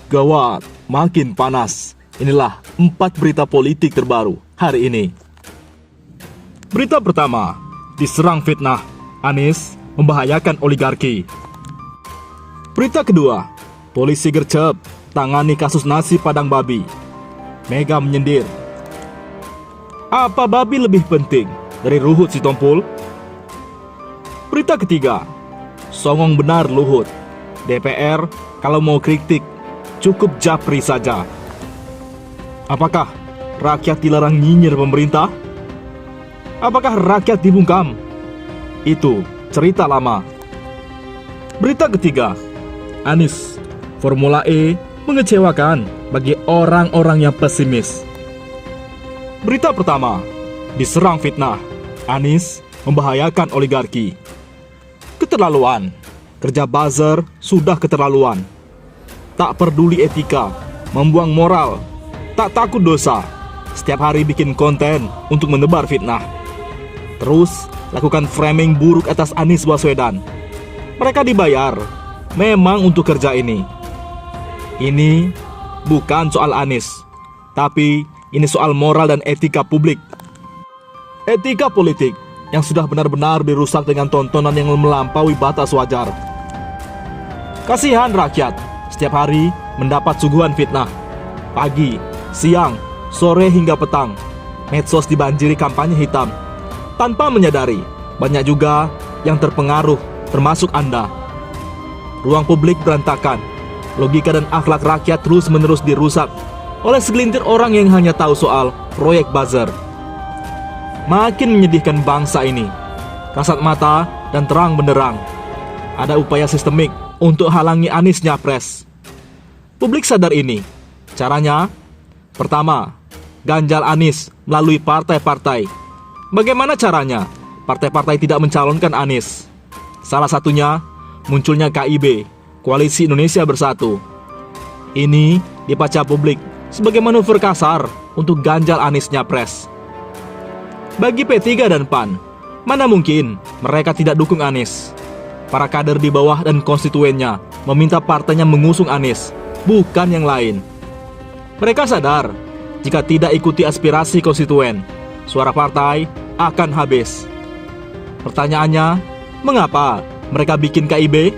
Gawat, makin panas. Inilah 4 berita politik terbaru hari ini. Berita pertama, diserang fitnah, Anies membahayakan oligarki. Berita kedua, polisi gercep, tangani kasus nasi padang babi. Mega menyindir. Apa babi lebih penting dari Ruhut Sitompul? Berita ketiga, songong benar Luhut. DPR kalau mau kritik cukup japri saja. Apakah rakyat dilarang nyinyir pemerintah? Apakah rakyat dibungkam? Itu cerita lama. Berita ketiga, Anies, Formula E mengecewakan bagi orang-orang yang pesimis. Berita pertama, diserang fitnah, Anies membahayakan oligarki. Keterlaluan, kerja buzzer sudah keterlaluan. Tak peduli etika, membuang moral, tak takut dosa. Setiap hari bikin konten untuk menebar fitnah. Terus lakukan framing buruk atas Anies Baswedan. Mereka dibayar memang untuk kerja ini. Ini bukan soal Anies, tapi ini soal moral dan etika publik. Etika politik yang sudah benar-benar dirusak dengan tontonan yang melampaui batas wajar. Kasihan rakyat, setiap hari mendapat suguhan fitnah. Pagi, siang, sore hingga petang, medsos dibanjiri kampanye hitam. Tanpa menyadari, banyak juga yang terpengaruh, termasuk Anda. Ruang publik berantakan, logika dan akhlak rakyat terus-menerus dirusak oleh segelintir orang yang hanya tahu soal proyek buzzer. Makin menyedihkan bangsa ini. Kasat mata dan terang benderang. Ada upaya sistemik untuk halangi Anies nyapres. Publik sadar ini. Caranya, pertama, ganjal Anies melalui partai-partai. Bagaimana caranya partai-partai tidak mencalonkan Anies? Salah satunya, munculnya KIB, Koalisi Indonesia Bersatu. Ini dibaca publik sebagai manuver kasar untuk ganjal Anies nyapres. Bagi P3 dan PAN, mana mungkin mereka tidak dukung Anies? Para kader di bawah dan konstituennya meminta partainya mengusung Anies, bukan yang lain. Mereka sadar, jika tidak ikuti aspirasi konstituen, suara partai akan habis. Pertanyaannya, mengapa mereka bikin KIB?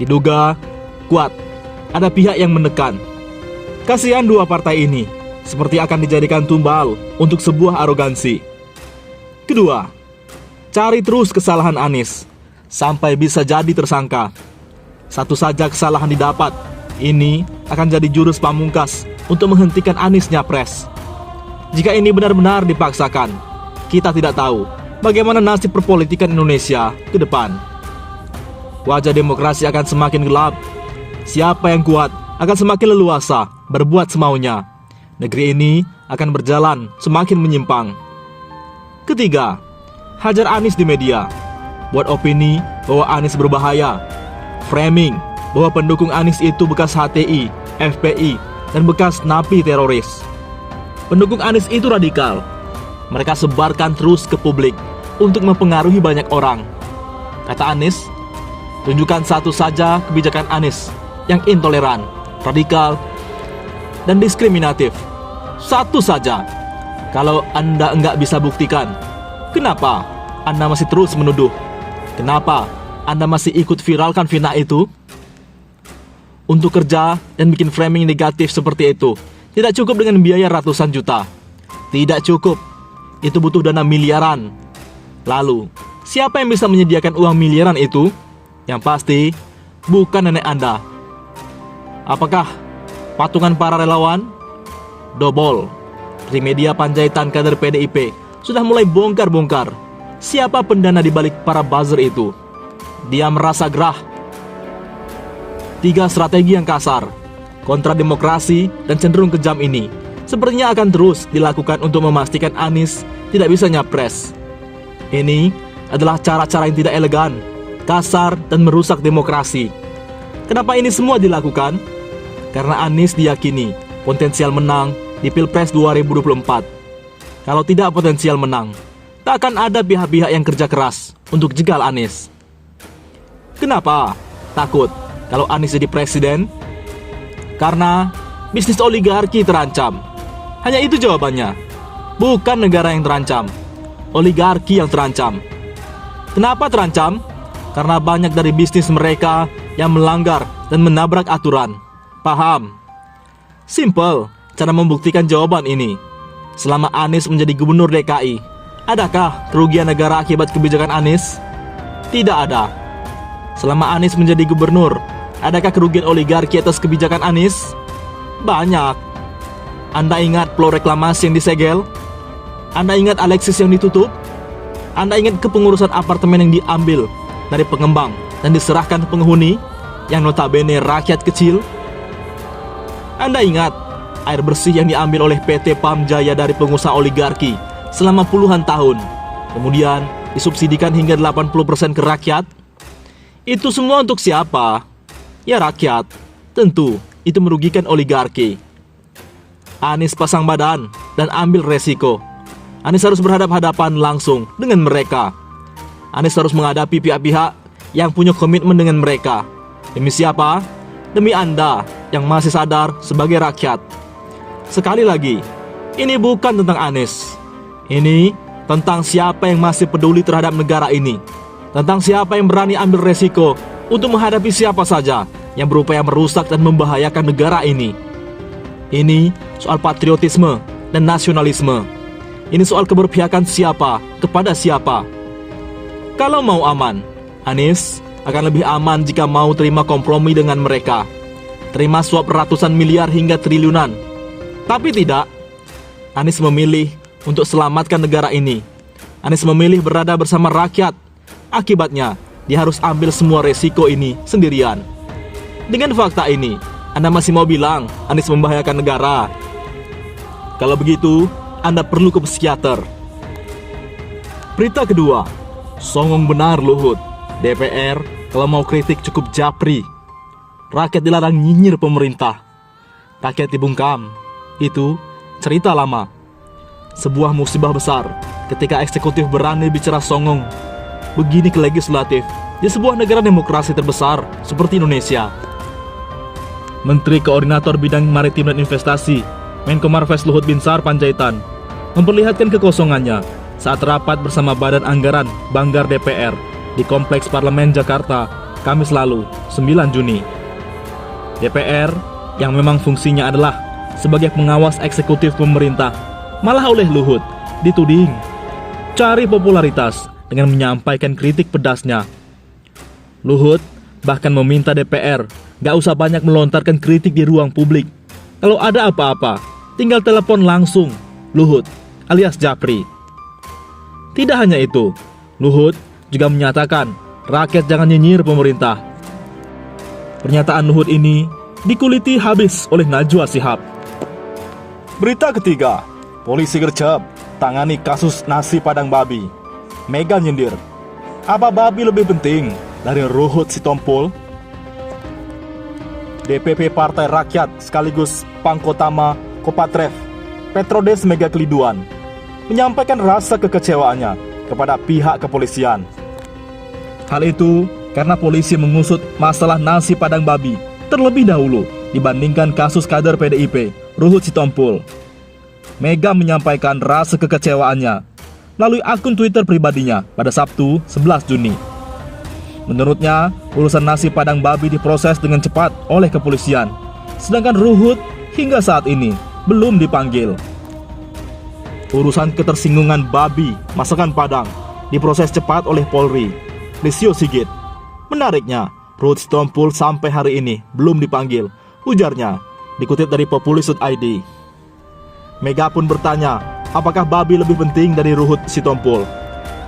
Diduga kuat, ada pihak yang menekan. Kasihan dua partai ini, seperti akan dijadikan tumbal untuk sebuah arogansi. Kedua, cari terus kesalahan Anies sampai bisa jadi tersangka. Satu saja kesalahan didapat, ini akan jadi jurus pamungkas untuk menghentikan Anies nyapres. Jika ini benar-benar dipaksakan, kita tidak tahu bagaimana nasib perpolitikan Indonesia ke depan. Wajah demokrasi akan semakin gelap. Siapa yang kuat akan semakin leluasa berbuat semaunya. Negeri ini akan berjalan semakin menyimpang. Ketiga, hajar Anies di media. Buat opini bahwa Anies berbahaya. Framing bahwa pendukung Anies itu bekas HTI, FPI, dan bekas napi teroris. Pendukung Anies itu radikal. Mereka sebarkan terus ke publik untuk mempengaruhi banyak orang. Kata Anies, tunjukkan satu saja kebijakan Anies yang intoleran, radikal, dan diskriminatif. Satu saja. Kalau Anda enggak bisa buktikan, kenapa Anda masih terus menuduh? Kenapa Anda masih ikut viralkan fitnah itu? Untuk kerja dan bikin framing negatif seperti itu, tidak cukup dengan biaya ratusan juta. Tidak cukup. Itu butuh dana miliaran. Lalu, siapa yang bisa menyediakan uang miliaran itu? Yang pasti, bukan nenek Anda. Apakah patungan para relawan? Dobol. Trimedia Panjaitan kader PDIP sudah mulai bongkar-bongkar siapa pendana di balik para buzzer itu. Dia merasa gerah. 3 strategi yang kasar, kontra demokrasi dan cenderung kejam ini sepertinya akan terus dilakukan untuk memastikan Anies tidak bisa nyapres. Ini adalah cara-cara yang tidak elegan, kasar, dan merusak demokrasi. Kenapa ini semua dilakukan? Karena Anies diyakini potensial menang di Pilpres 2024. Kalau tidak potensial menang, tak akan ada pihak-pihak yang kerja keras untuk jegal Anies. Kenapa? Takut kalau Anies jadi presiden? Karena bisnis oligarki terancam. Hanya itu jawabannya. Bukan negara yang terancam, oligarki yang terancam. Kenapa terancam? Karena banyak dari bisnis mereka yang melanggar dan menabrak aturan. Paham? Simple cara membuktikan jawaban ini. Selama Anies menjadi gubernur DKI, adakah kerugian negara akibat kebijakan Anies? Tidak ada. Selama Anies menjadi gubernur, adakah kerugian oligarki atas kebijakan Anies? Banyak. Anda ingat pulau reklamasi yang disegel? Anda ingat Alexis yang ditutup? Anda ingat kepengurusan apartemen yang diambil dari pengembang dan diserahkan ke penghuni yang notabene rakyat kecil? Anda ingat air bersih yang diambil oleh PT Pam Jaya dari pengusaha oligarki selama puluhan tahun, kemudian disubsidikan hingga 80% ke rakyat? Itu semua untuk siapa? Ya rakyat. Tentu itu merugikan oligarki. Anies pasang badan dan ambil resiko. Anies harus berhadapan-hadapan langsung dengan mereka. Anies harus menghadapi pihak-pihak yang punya komitmen dengan mereka. Demi siapa? Demi Anda yang masih sadar sebagai rakyat. Sekali lagi, ini bukan tentang Anies. Ini tentang siapa yang masih peduli terhadap negara ini. Tentang siapa yang berani ambil resiko untuk menghadapi siapa saja yang berupaya merusak dan membahayakan negara ini. Ini soal patriotisme dan nasionalisme. Ini soal keberpihakan siapa kepada siapa. Kalau mau aman, Anies akan lebih aman jika mau terima kompromi dengan mereka. Terima suap ratusan miliar hingga triliunan. Tapi tidak. Anies memilih untuk selamatkan negara ini. Anies memilih berada bersama rakyat. Akibatnya, dia harus ambil semua resiko ini sendirian. Dengan fakta ini, Anda masih mau bilang Anies membahayakan negara? Kalau begitu, Anda perlu ke psikiater. Berita kedua, songong benar Luhut. DPR kalau mau kritik cukup japri. Rakyat dilarang nyinyir pemerintah. Rakyat dibungkam. Itu cerita lama. Sebuah musibah besar ketika eksekutif berani bicara songong. Begini ke legislatif di sebuah negara demokrasi terbesar seperti Indonesia. Menteri Koordinator Bidang Maritim dan Investasi Menko Marves Luhut Binsar Panjaitan memperlihatkan kekosongannya saat rapat bersama Badan Anggaran Banggar DPR di Kompleks Parlemen Jakarta Kamis lalu, 9 Juni. DPR yang memang fungsinya adalah sebagai pengawas eksekutif pemerintah, malah oleh Luhut dituding cari popularitas dengan menyampaikan kritik pedasnya. Luhut bahkan meminta DPR gak usah banyak melontarkan kritik di ruang publik. Kalau ada apa-apa, tinggal telepon langsung Luhut alias Japri. Tidak hanya itu, Luhut juga menyatakan rakyat jangan nyinyir pemerintah. Pernyataan Luhut ini dikuliti habis oleh Najwa Shihab. Berita ketiga, polisi gercep tangani kasus nasi padang babi. Mega nyindir, apa babi lebih penting dari Ruhut Sitompul? DPP Partai Rakyat sekaligus Pangkotama Kopatref Petrodes Mega Keliduan menyampaikan rasa kekecewaannya kepada pihak kepolisian. Hal itu karena polisi mengusut masalah nasi padang babi terlebih dahulu dibandingkan kasus kader PDIP Ruhut Sitompul. Mega menyampaikan rasa kekecewaannya melalui akun Twitter pribadinya pada Sabtu 11 Juni. Menurutnya, urusan nasi padang babi diproses dengan cepat oleh kepolisian, sedangkan Ruhut hingga saat ini belum dipanggil. Urusan ketersinggungan babi masakan Padang diproses cepat oleh Polri, Lisio Sigit. Menariknya, Ruhut Sitompul sampai hari ini belum dipanggil, ujarnya, dikutip dari populis.id. Mega pun bertanya, apakah babi lebih penting dari Ruhut Sitompul?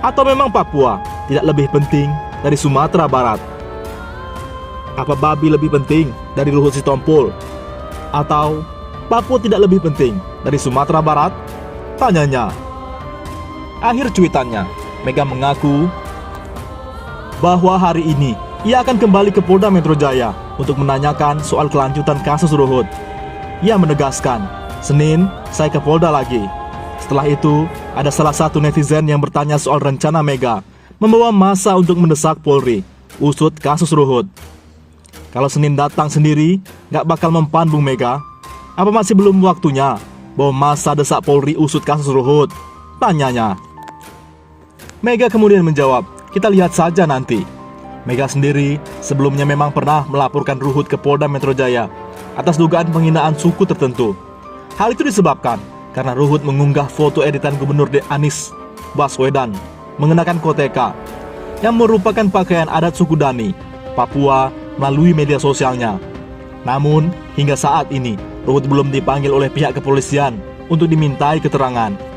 Atau memang Papua tidak lebih penting dari Sumatera Barat? Apa babi lebih penting dari Ruhut Sitompul? Atau Papua tidak lebih penting dari Sumatera Barat? Tanyanya. Akhir cuitannya, Mega mengaku bahwa hari ini ia akan kembali ke Polda Metro Jaya untuk menanyakan soal kelanjutan kasus Ruhut. Ia menegaskan, Senin saya ke Polda lagi. Setelah itu, ada salah satu netizen yang bertanya soal rencana Mega membawa massa untuk mendesak Polri usut kasus Ruhut. Kalau Senin datang sendiri, nggak bakal mempan Bung Mega. Apa masih belum waktunya bahwa masa desak Polri usut kasus Ruhut? Tanyanya. Mega kemudian menjawab, kita lihat saja nanti. Mega sendiri sebelumnya memang pernah melaporkan Ruhut ke Polda Metro Jaya atas dugaan penghinaan suku tertentu. Hal itu disebabkan karena Ruhut mengunggah foto editan Gubernur Anies Baswedan mengenakan koteka yang merupakan pakaian adat suku Dani, Papua, melalui media sosialnya. Namun, hingga saat ini, Ruhut belum dipanggil oleh pihak kepolisian untuk dimintai keterangan.